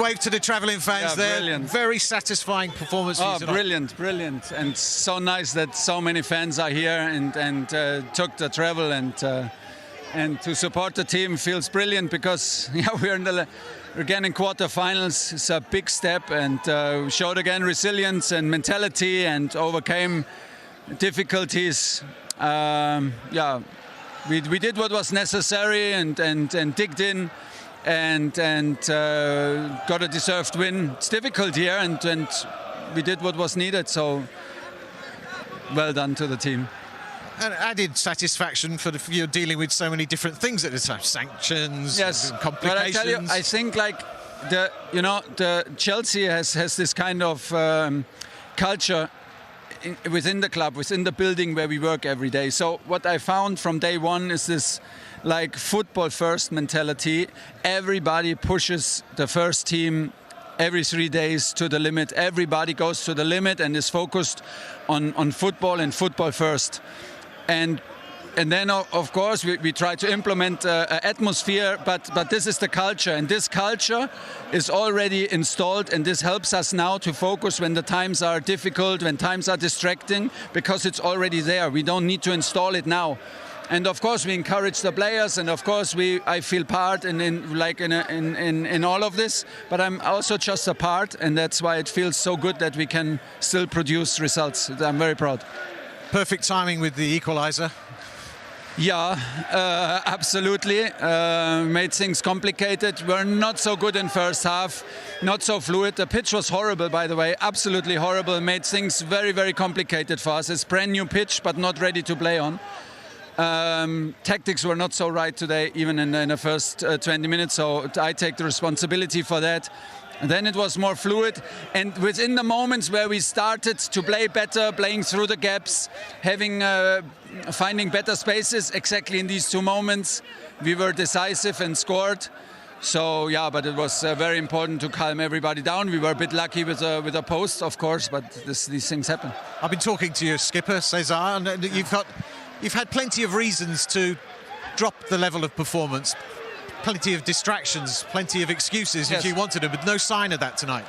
wave to the travelling fans there. Brilliant. Very satisfying performance for you tonight. Brilliant. And so nice that so many fans are here and took the travel and to support the team feels brilliant because we're again in quarterfinals. It's a big step and showed again resilience and mentality and overcame difficulties. We did what was necessary and digged in and got a deserved win. It's difficult here and we did what was needed, so well done to the team. And added satisfaction for you're dealing with so many different things at the time, sanctions, yes, complications. But I tell you, I think like the Chelsea has this kind of culture within the club, within the building where we work every day. So what I found from day one is this like football first mentality. Everybody pushes the first team every 3 days to the limit. Everybody goes to the limit and is focused on football and football first. And then, of course, we try to implement an atmosphere, but this is the culture. And this culture is already installed, and this helps us now to focus when the times are difficult, when times are distracting, because it's already there. We don't need to install it now. And of course, we encourage the players, and of course, I feel part in all of this. But I'm also just a part, and that's why it feels so good that we can still produce results. I'm very proud. Perfect timing with the equaliser. Yeah, absolutely. Made things complicated. We're not so good in first half, not so fluid. The pitch was horrible, by the way, absolutely horrible. Made things very, very complicated for us. It's brand new pitch, but not ready to play on. Tactics were not so right today, even in the first 20 minutes, so I take the responsibility for that. And then it was more fluid, and within the moments where we started to play better, playing through the gaps, finding better spaces, exactly in these 2 moments, we were decisive and scored. So yeah, but it was very important to calm everybody down. We were a bit lucky with a post, of course, but these things happen. I've been talking to your skipper, Cesar, and you've had plenty of reasons to drop the level of performance. Plenty of distractions, plenty of excuses if you wanted them, but no sign of that tonight.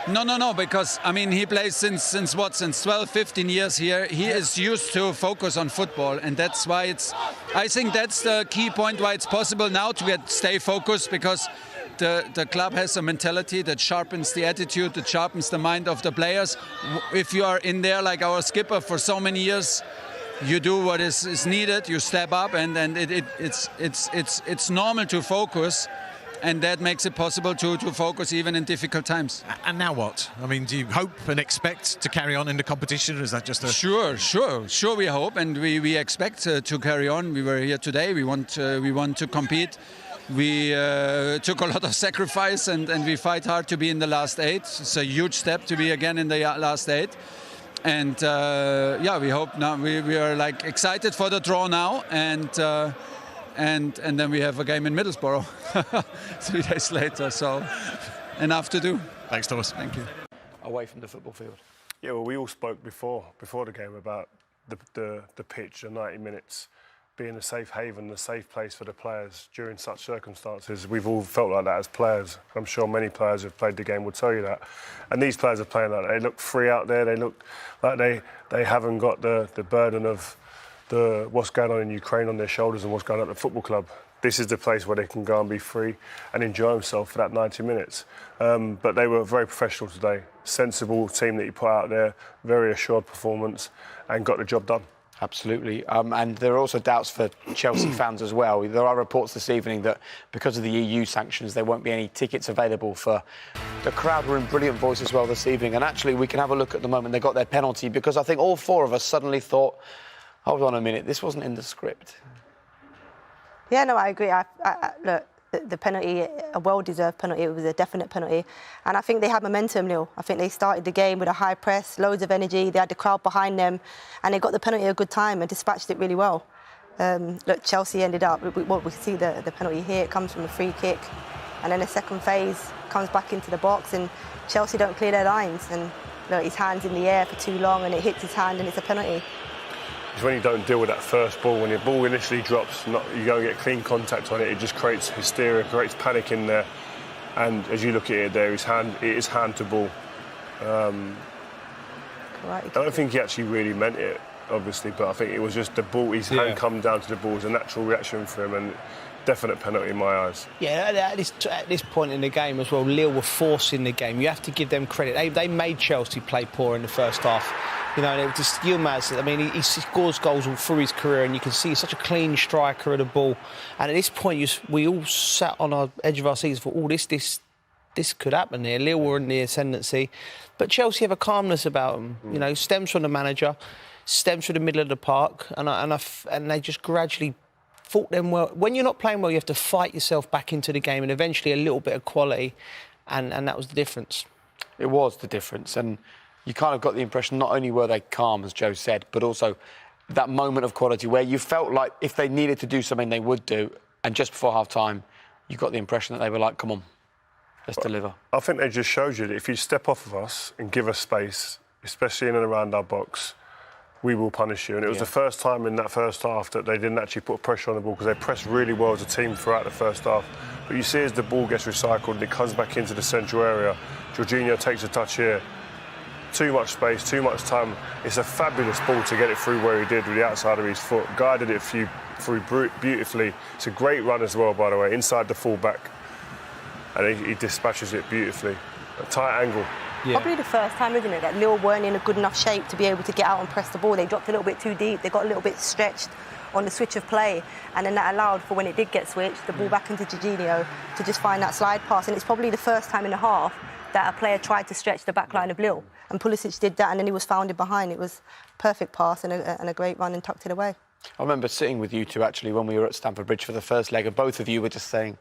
No, because, I mean, he plays since 12, 15 years here. He is used to focus on football, and that's why I think that's the key point why it's possible now to stay focused, because the club has a mentality that sharpens the attitude, that sharpens the mind of the players. If you are in there like our skipper for so many years, you do what is needed, you step up, and it's normal to focus, and that makes it possible to focus even in difficult times. And now what? I mean, do you hope and expect to carry on in the competition, or is that just a... Sure we hope, and we expect to carry on. We were here today, we want to compete. We took a lot of sacrifice, and we fight hard to be in the last 8. It's a huge step to be again in the last 8. And we hope now we are like excited for the draw now, and then we have a game in Middlesbrough 3 days later. So enough to do. Thanks, Thomas. Thank you. Away from the football field. Yeah, well, we all spoke before the game about the pitch and 90 minutes being a safe haven, a safe place for the players during such circumstances. We've all felt like that as players. I'm sure many players who've played the game will tell you that. And these players are playing like that. They look free out there. They look like they haven't got the burden of what's going on in Ukraine on their shoulders and what's going on at the football club. This is the place where they can go and be free and enjoy themselves for that 90 minutes. But they were very professional today. Sensible team that you put out there, very assured performance, and got the job done. Absolutely. And there are also doubts for Chelsea fans as well. There are reports this evening that because of the EU sanctions, there won't be any tickets available for... The crowd were in brilliant voice as well this evening. And actually, we can have a look at the moment they got their penalty, because I think all 4 of us suddenly thought, hold on a minute, this wasn't in the script. Yeah, no, I agree. Look, the penalty, a well-deserved penalty, it was a definite penalty. And I think they had momentum, Lille. I think they started the game with a high press, loads of energy, they had the crowd behind them, and they got the penalty at a good time and dispatched it really well. Look, Chelsea ended up, we see the penalty here, it comes from a free kick, and then the second phase comes back into the box, and Chelsea don't clear their lines, and look, his hand's in the air for too long, and it hits his hand, and it's a penalty. It's when you don't deal with that first ball, when your ball initially drops, you go and get clean contact on it, it just creates hysteria, creates panic in there. And as you look at it there, it is hand to ball. I don't think he actually really meant it, obviously, but I think it was just the ball. His hand come down to the ball was a natural reaction for him, and definite penalty in my eyes. Yeah, at this point in the game as well, Lille were forcing the game. You have to give them credit. They made Chelsea play poor in the first half. You know, and it was just Yilmaz. I mean, he scores goals all through his career, and you can see he's such a clean striker of the ball. And at this point, we all sat on our edge of our seats for, this could happen here. Lille were in the ascendancy, but Chelsea have a calmness about them. You know, stems from the manager, stems from the middle of the park, and they just gradually fought them well. When you're not playing well, you have to fight yourself back into the game, and eventually a little bit of quality, and that was the difference. It was the difference, and you kind of got the impression not only were they calm, as Joe said, but also that moment of quality where you felt like if they needed to do something, they would do. And just before half-time, you got the impression that they were like, come on, let's deliver. I think they just showed you that if you step off of us and give us space, especially in and around our box, we will punish you. And it was the first time in that first half that they didn't actually put pressure on the ball, because they pressed really well as a team throughout the first half. But you see as the ball gets recycled and it comes back into the central area, Jorginho takes a touch here. Too much space, too much time. It's a fabulous ball to get it through where he did with the outside of his foot. Guided it through beautifully. It's a great run as well, by the way, inside the full-back. And he dispatches it beautifully. A tight angle. Yeah. Probably the first time, isn't it, that Lille weren't in a good enough shape to be able to get out and press the ball. They dropped a little bit too deep. They got a little bit stretched on the switch of play, and then that allowed for, when it did get switched, the ball back into Jorginho to just find that slide pass. And it's probably the first time in the half that a player tried to stretch the back line of Lille. And Pulisic did that, and then he was founded behind. It was a perfect pass and a great run and tucked it away. I remember sitting with you two, actually, when we were at Stamford Bridge for the first leg, and both of you were just saying,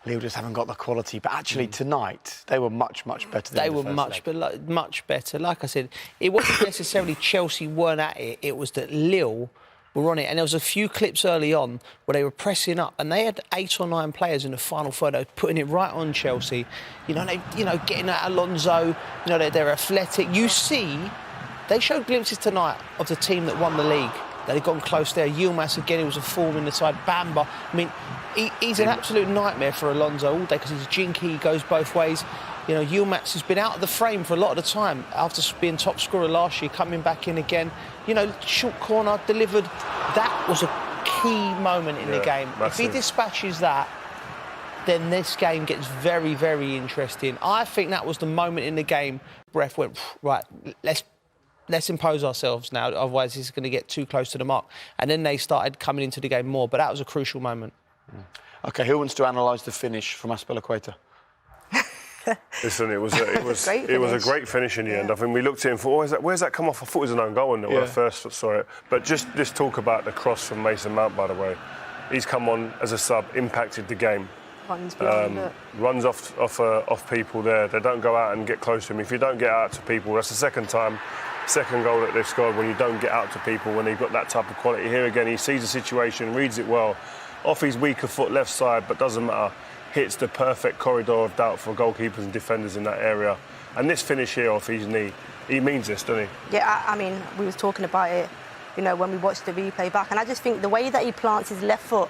Lille just haven't got the quality. But actually, tonight, they were much, much better than the first leg. Much better. Like I said, it wasn't necessarily Chelsea weren't at it. It was that Lille were on it. And there was a few clips early on where they were pressing up, and they had 8 or 9 players in the final third putting it right on Chelsea. Getting at Alonso. They're athletic. You see, they showed glimpses tonight of the team that won the league. That had gone close there. Yilmaz again, he was a form in the side. Bamba. I mean, he's an absolute nightmare for Alonso all day because he's jinky. He goes both ways. Yilmaz has been out of the frame for a lot of the time after being top scorer last year, coming back in again. Short corner delivered. That was a key moment in the game. Massive. If he dispatches that, then this game gets very, very interesting. I think that was the moment in the game. Ref went, right, let's impose ourselves now, otherwise this is going to get too close to the mark. And then they started coming into the game more, but that was a crucial moment. OK, who wants to analyse the finish from Azpilicueta? Listen, it was a great finish in the end. I think we looked at him and thought, where's that come off? I thought it was an own goal when I first saw it. But just this talk about the cross from Mason Mount, by the way. He's come on as a sub, impacted the game. Runs off people there. They don't go out and get close to him. If you don't get out to people, that's the second goal that they've scored when you don't get out to people, when they've got that type of quality. Here again, he sees the situation, reads it well, off his weaker foot left side, but doesn't matter, hits the perfect corridor of doubt for goalkeepers and defenders in that area. And this finish here off his knee, he means this, doesn't he? Yeah, I mean, we was talking about it, when we watched the replay back, and I just think the way that he plants his left foot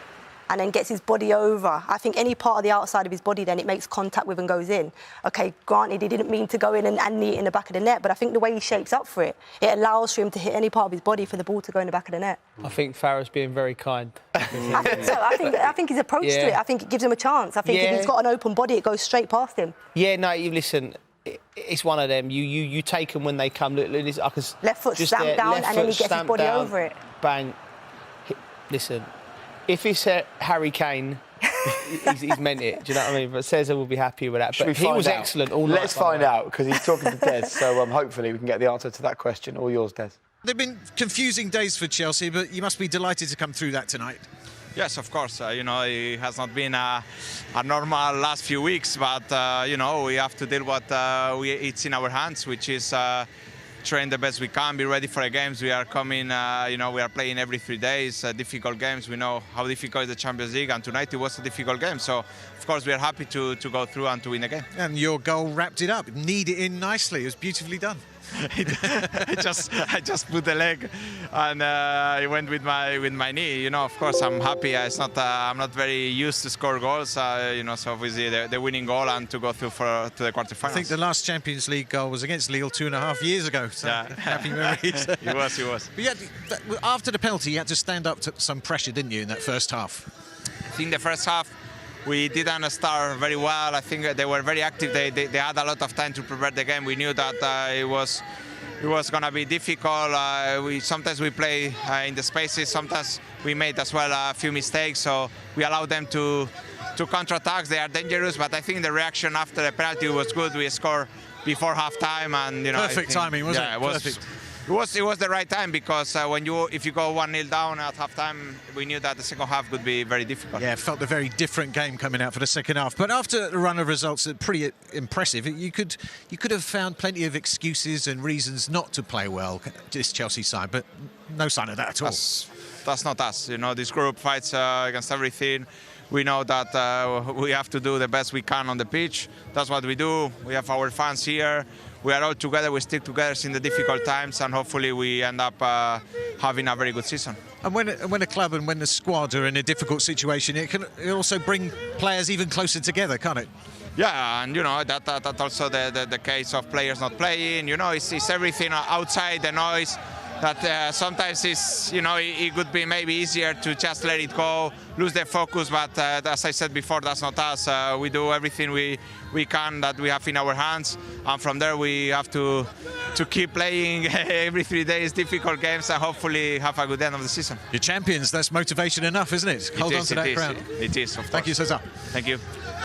and then gets his body over, I think any part of the outside of his body then it makes contact with and goes in. OK, granted, he didn't mean to go in and knee it in the back of the net, but I think the way he shapes up for it, it allows for him to hit any part of his body for the ball to go in the back of the net. I think Farah's being very kind. I think so. I think his approach to it, I think it gives him a chance. I think if he's got an open body, it goes straight past him. Yeah, no, you listen, it's one of them. You take them when they come. Left foot stamped down and then he gets his body over it. Bang. Listen, if it's Harry Kane, he's meant it. Do you know what I mean? But Cesar will be happy with that. But he was excellent all night. Let's find out, because he's talking to Des. So hopefully we can get the answer to that question. All yours, Des. They've been confusing days for Chelsea, but you must be delighted to come through that tonight. Yes, of course. It has not been a normal last few weeks, but, we have to deal with what it's in our hands, which is train the best we can, be ready for the games. We are coming, we are playing every 3 days, difficult games. We know how difficult is the Champions League, and tonight it was a difficult game. So, of course, we are happy to go through and to win the game. And your goal wrapped it up. Kneed it in nicely. It was beautifully done. I just put the leg, and I went with my knee. You know, of course, I'm happy. It's not. I'm not very used to score goals. You know, so obviously the winning goal and to go through to the quarterfinals. I think the last Champions League goal was against Lille 2.5 years ago. So Yeah. happy memories. He was. But yeah, after the penalty, you had to stand up to some pressure, didn't you, in that first half? I think the first half we didn't start very well. I think they were very active. They had a lot of time to prepare the game. We knew that it was going to be difficult. Sometimes we play in the spaces. Sometimes we made as well a few mistakes. So we allowed them to counter-attacks. They are dangerous, but I think the reaction after the penalty was good. We scored before half-time, and you know, Perfect timing, wasn't it? Yeah, it was. Perfect. It was the right time, because if you go 1-0 down at half-time, we knew that the second half would be very difficult. Yeah, it felt a very different game coming out for the second half. But after the run of results, pretty impressive. You could have found plenty of excuses and reasons not to play well, this Chelsea side, but no sign of that at all. That's not us. You know, this group fights against everything. We know that we have to do the best we can on the pitch. That's what we do. We have our fans here. We are all together. We stick together in the difficult times, and hopefully we end up having a very good season. And when a club and when the squad are in a difficult situation, it can also bring players even closer together, can't it? Yeah, and you know that also the case of players not playing. You know, it's everything outside the noise. That sometimes it could be maybe easier to just let it go, lose the focus. But as I said before, that's not us. We do everything we can that we have in our hands, and from there we have to keep playing every 3 days, difficult games, and hopefully have a good end of the season. You're champions. That's motivation enough, isn't it? Hold on to that crown. It is. Of course. Thank you, Cesar. Thank you.